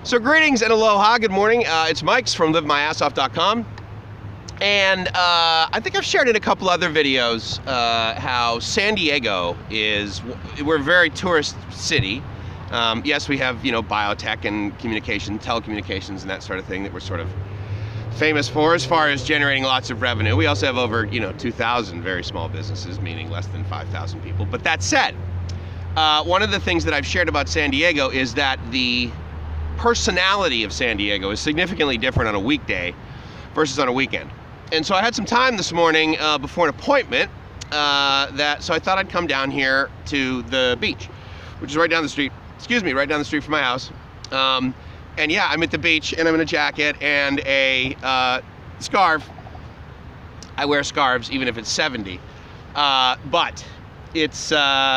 So greetings and aloha, good morning. It's Mike's from livemyassoff.com. And I think I've shared in a couple other videos how San Diego we're a very tourist city. Yes, we have, biotech and telecommunications and that sort of thing that we're sort of famous for as far as generating lots of revenue. We also have over, 2,000 very small businesses, meaning less than 5,000 people. But that said, one of the things that I've shared about San Diego is that the personality of San Diego is significantly different on a weekday versus on a weekend. And so I had some time this morning before an appointment so I thought I'd come down here to the beach, which is right down the street, right down the street from my house. And yeah, I'm at the beach and I'm in a jacket and a scarf. I wear scarves even if it's 70. But it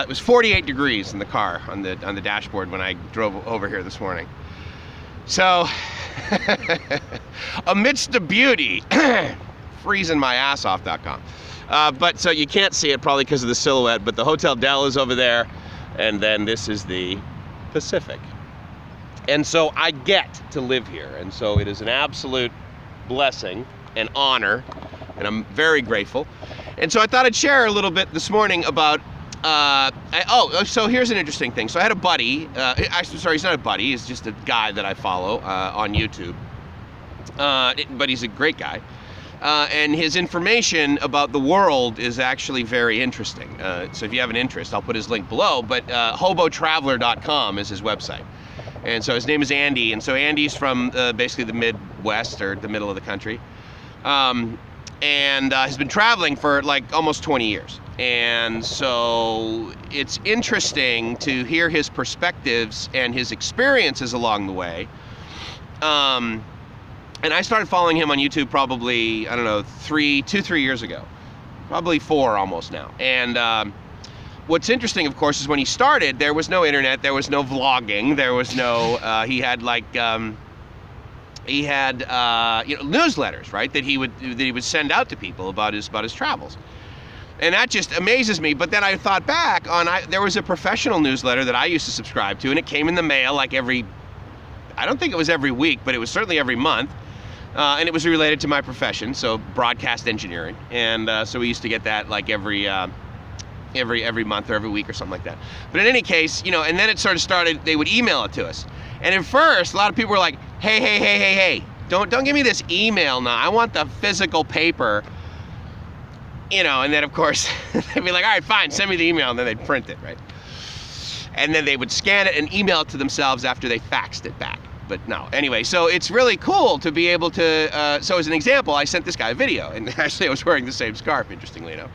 was 48 degrees in the car on the dashboard when I drove over here this morning. So, amidst the beauty, freezingmyassoff.com. But so you can't see it probably because of the silhouette, but the Hotel Del is over there, and then this is the Pacific. And so I get to live here, and so it is an absolute blessing and honor, and I'm very grateful. And so I thought I'd share a little bit this morning about so here's an interesting thing. So I had a buddy, sorry, he's not a buddy, he's just a guy that I follow on YouTube, but he's a great guy, and his information about the world is actually very interesting. So if you have an interest, I'll put his link below, but hobotraveler.com is his website. And so his name is Andy, and so Andy's from basically the Midwest, or the middle of the country, and has been traveling for like almost 20 years. And so it's interesting to hear his perspectives and his experiences along the way. And I started following him on YouTube probably, I don't know, 3 years ago, probably 4 almost now. And what's interesting, of course, is when he started, there was no internet, there was no vlogging, there was no, he had newsletters, right, that he would send out to people about his travels. And that just amazes me. But then I thought back on, there was a professional newsletter that I used to subscribe to, and it came in the mail like I don't think it was every week, but it was certainly every month. And it was related to my profession, so broadcast engineering. And so we used to get that like every month or every week or something like that. But in any case, and then it sort of started, they would email it to us. And at first, a lot of people were like, hey, don't give me this email now. I want the physical paper. And then of course, they'd be like, all right, fine, send me the email, and then they'd print it, right? And then they would scan it and email it to themselves after they faxed it back. But no, anyway, so it's really cool to be able to, so as an example, I sent this guy a video, and actually I was wearing the same scarf, interestingly enough.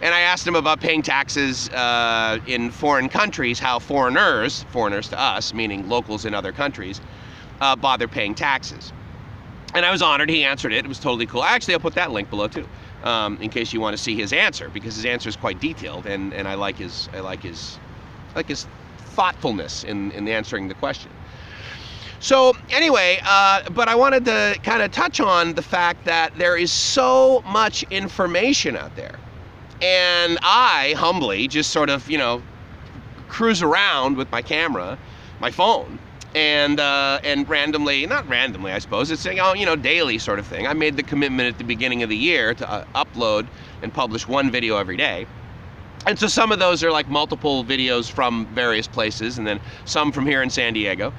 And I asked him about paying taxes in foreign countries, how foreigners to us, meaning locals in other countries, bother paying taxes. And I was honored, he answered it was totally cool. Actually, I'll put that link below too. In case you want to see his answer, because his answer is quite detailed, and I like his thoughtfulness in answering the question. So anyway, but I wanted to kind of touch on the fact that there is so much information out there, and I humbly just sort of cruise around with my camera, my phone. And randomly, not randomly, I suppose, it's daily sort of thing. I made the commitment at the beginning of the year to upload and publish 1 video every day. And so some of those are like multiple videos from various places, and then some from here in San Diego.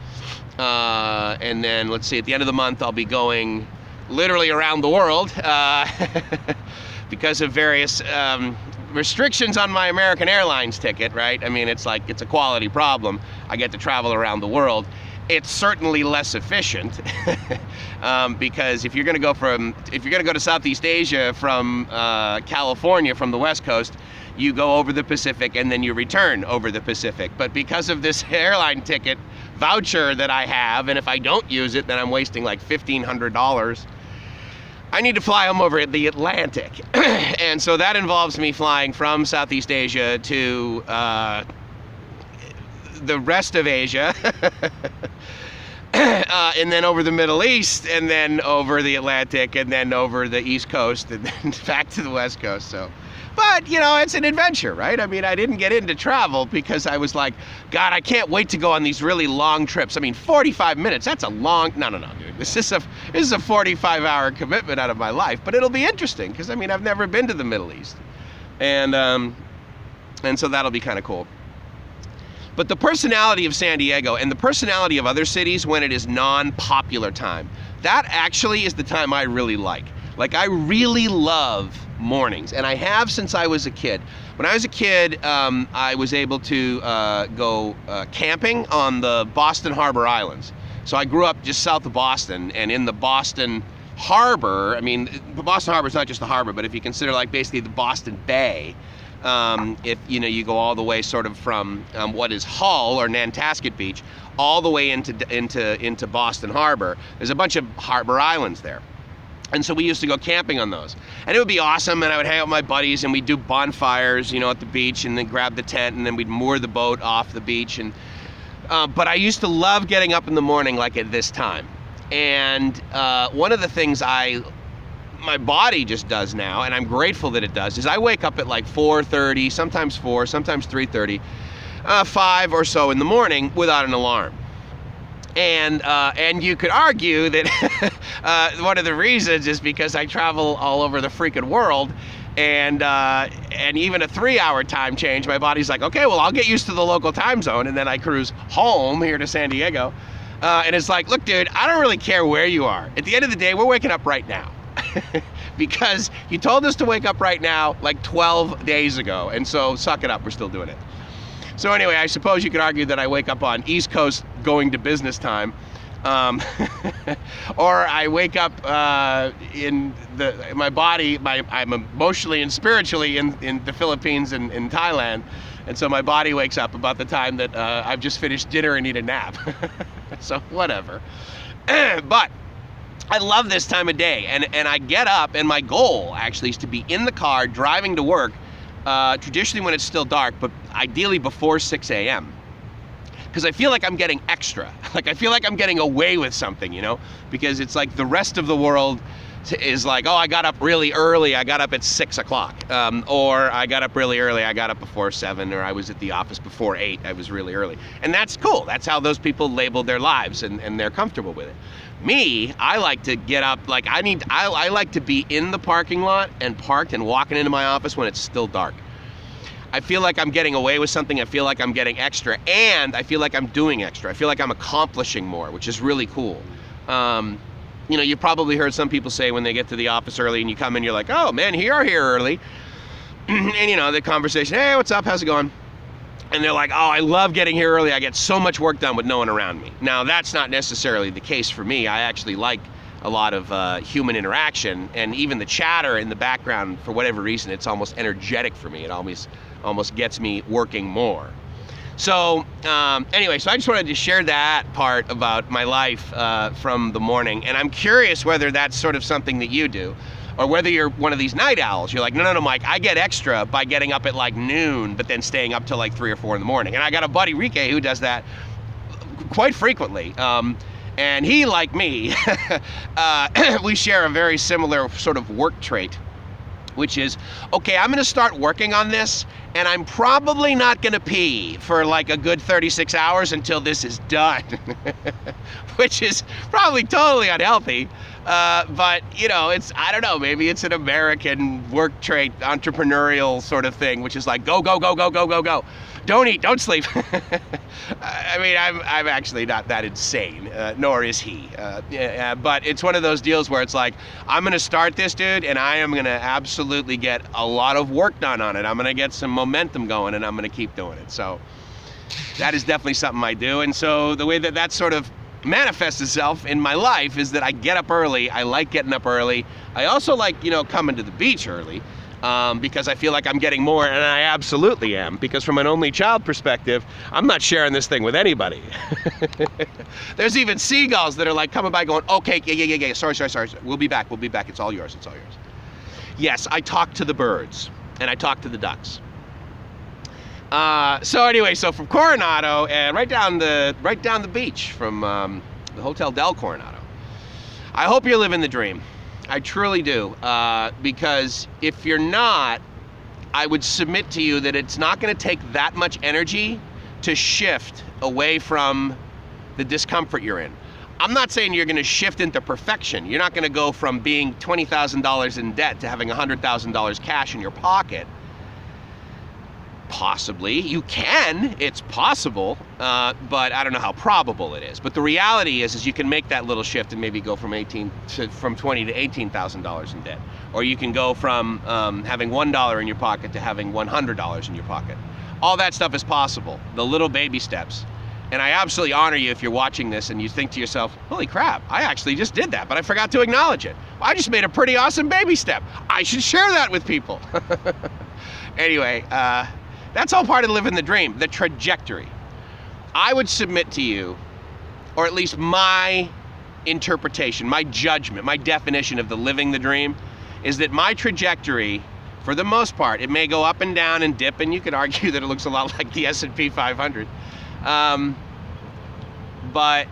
And then let's see, at the end of the month, I'll be going literally around the world because of various restrictions on my American Airlines ticket, right? I mean, it's a quality problem. I get to travel around the world. It's certainly less efficient because if you're going to go to Southeast Asia from California, from the West Coast, you go over the Pacific and then you return over the Pacific. But because of this airline ticket voucher that I have, and if I don't use it, then I'm wasting like $1,500. I need to fly them over the Atlantic. And so that involves me flying from Southeast Asia to the rest of Asia, and then over the Middle East, and then over the Atlantic, and then over the East Coast, and then back to the West Coast. So But, you know, it's an adventure, right? I mean, I didn't get into travel because I was like, God, I can't wait to go on these really long trips. I mean, 45 minutes, that's a long, no, dude. This is a 45-hour commitment out of my life, but it'll be interesting because, I mean, I've never been to the Middle East. And so that'll be kind of cool. But the personality of San Diego and the personality of other cities when it is non-popular time, that actually is the time I really like. Like, I really love mornings, and I have since I was a kid. When I was a kid, I was able to go camping on the Boston Harbor Islands. So I grew up just south of Boston, and in the Boston Harbor, I mean, the Boston Harbor is not just the harbor, but if you consider like basically the Boston Bay, if you know, you go all the way sort of from what is Hull or Nantasket Beach all the way into Boston Harbor, there's a bunch of harbor islands there. And so we used to go camping on those. And it would be awesome, and I would hang out with my buddies, and we'd do bonfires, you know, at the beach, and then grab the tent, and then we'd moor the boat off the beach. And but I used to love getting up in the morning like at this time. And one of the things my body just does now, and I'm grateful that it does, is I wake up at like 4:30, sometimes 4, sometimes 3:30, 5 or so in the morning without an alarm. And you could argue that one of the reasons is because I travel all over the freaking world, and even a 3-hour time change, my body's like, okay, well, I'll get used to the local time zone, and then I cruise home here to San Diego, and it's like, look, dude, I don't really care where you are. At the end of the day, we're waking up right now. Because you told us to wake up right now like 12 days ago, and so suck it up, we're still doing it. So anyway, I suppose you could argue that I wake up on East Coast going to business time, or I wake up in my body, I'm emotionally and spiritually in the Philippines and in Thailand, and so my body wakes up about the time that I've just finished dinner and need a nap. So whatever. But I love this time of day, and I get up, and my goal actually is to be in the car driving to work, traditionally when it's still dark, but ideally before 6 a.m. Because I feel like I'm getting extra. Like, I feel like I'm getting away with something, you know? Because it's like the rest of the world is like, oh, I got up really early, I got up at 6 o'clock. Or I got up really early, I got up before 7, or I was at the office before 8, I was really early. And that's cool, that's how those people label their lives, and they're comfortable with it. Me, I like to get up, like I like to be in the parking lot and parked and walking into my office when it's still dark. I feel like I'm getting away with something, I feel like I'm getting extra, and I feel like I'm doing extra. I feel like I'm accomplishing more, which is really cool. You know, you probably heard some people say when they get to the office early and you come in, you're like, oh man, you're here early. And you know, the conversation, hey, what's up, how's it going? And they're like, oh, I love getting here early, I get so much work done with no one around me. Now, that's not necessarily the case for me. I actually like a lot of human interaction, and even the chatter in the background, for whatever reason, it's almost energetic for me. It almost gets me working more. So anyway, so I just wanted to share that part about my life from the morning, and I'm curious whether that's sort of something that you do, or whether you're one of these night owls. You're like, no, Mike, I get extra by getting up at like noon, but then staying up till like 3 or 4 in the morning. And I got a buddy, Rike, who does that quite frequently. And he, like me, we share a very similar sort of work trait, which is, okay, I'm gonna start working on this, and I'm probably not gonna pee for like a good 36 hours until this is done, which is probably totally unhealthy. But you know, I don't know, maybe it's an American work trait, entrepreneurial sort of thing, which is like, go. Don't eat, don't sleep. I mean, I'm actually not that insane, nor is he. But it's one of those deals where it's like, I'm gonna start this, dude, and I am gonna absolutely get a lot of work done on it. I'm gonna get some momentum going, and I'm gonna keep doing it. So that is definitely something I do. And so the way that sort of manifests itself in my life is that I get up early. I like getting up early. I also like, you know, coming to the beach early. Because I feel like I'm getting more, and I absolutely am, because from an only child perspective, I'm not sharing this thing with anybody. There's even seagulls that are like coming by going, okay, yeah, sorry, we'll be back, it's all yours. Yes, I talk to the birds, and I talk to the ducks. So anyway, so from Coronado, and right down the beach from the Hotel del Coronado, I hope you're living the dream. I truly do, because if you're not, I would submit to you that it's not going to take that much energy to shift away from the discomfort you're in. I'm not saying you're going to shift into perfection. You're not going to go from being $20,000 in debt to having $100,000 cash in your pocket. Possibly. You can. It's possible. But I don't know how probable it is. But the reality is you can make that little shift and maybe go from $20 to $18,000 in debt. Or you can go from having $1 in your pocket to having $100 in your pocket. All that stuff is possible. The little baby steps. And I absolutely honor you if you're watching this and you think to yourself, holy crap, I actually just did that, but I forgot to acknowledge it. I just made a pretty awesome baby step. I should share that with people. Anyway, that's all part of living the dream, the trajectory. I would submit to you, or at least my interpretation, my judgment, my definition of the living the dream, is that my trajectory, for the most part, it may go up and down and dip, and you could argue that it looks a lot like the S&P 500. But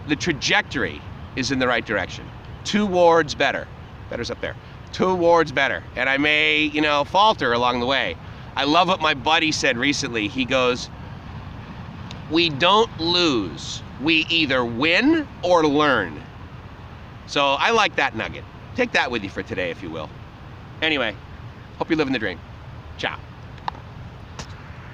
the trajectory is in the right direction. Towards better. Better's up there. Towards better. And I may, falter along the way. I love what my buddy said recently. He goes, we don't lose. We either win or learn. So I like that nugget. Take that with you for today, if you will. Anyway, hope you're living the dream. Ciao.